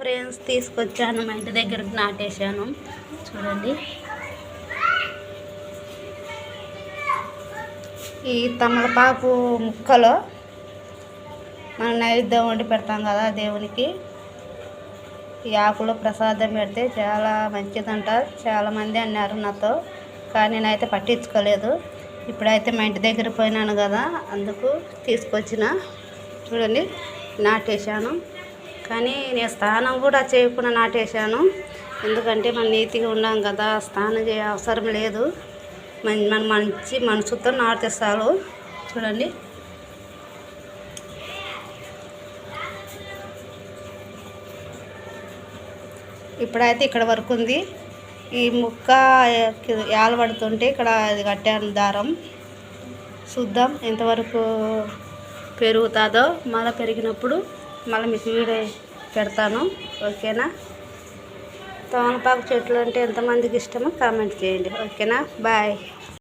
Friends తీసుకొచ్చాను మా ఇంటి దగ్గరకు నాటేశాను చూడండి. ఈ తమలపాకు ముక్కలో మనం నైవేద్యం వండి పెడతాం కదా దేవునికి, ఈ ఆకులో ప్రసాదం పెడితే చాలా మంచిదంట. చాలామంది అన్నారు నాతో, కానీ నేనైతే పట్టించుకోలేదు. ఇప్పుడైతే మా ఇంటి దగ్గర పోయినాను కదా, అందుకు తీసుకొచ్చిన చూడండి నాటేశాను. కానీ నేను స్నానం కూడా చేయకుండా నాటేశాను, ఎందుకంటే మనం నీతిగా ఉన్నాం కదా, స్నానం చేయ అవసరం లేదు. మన మంచి మనసుతో నాటితే చాలు. చూడండి ఇప్పుడైతే ఇక్కడ వరకు ఉంది. ఈ ముక్క ఏలబడుతుంటే ఇక్కడ ఇది కట్టాను దారం. చూద్దాం ఎంతవరకు పెరుగుతుందో. మళ్ళీ పెరిగినప్పుడు మళ్ళీ మీకు వీడియో పెడతాను, ఓకేనా. తమలపాకు చెట్లు అంటే ఎంతమందికి ఇష్టమో కామెంట్ చేయండి, ఓకేనా. బాయ్.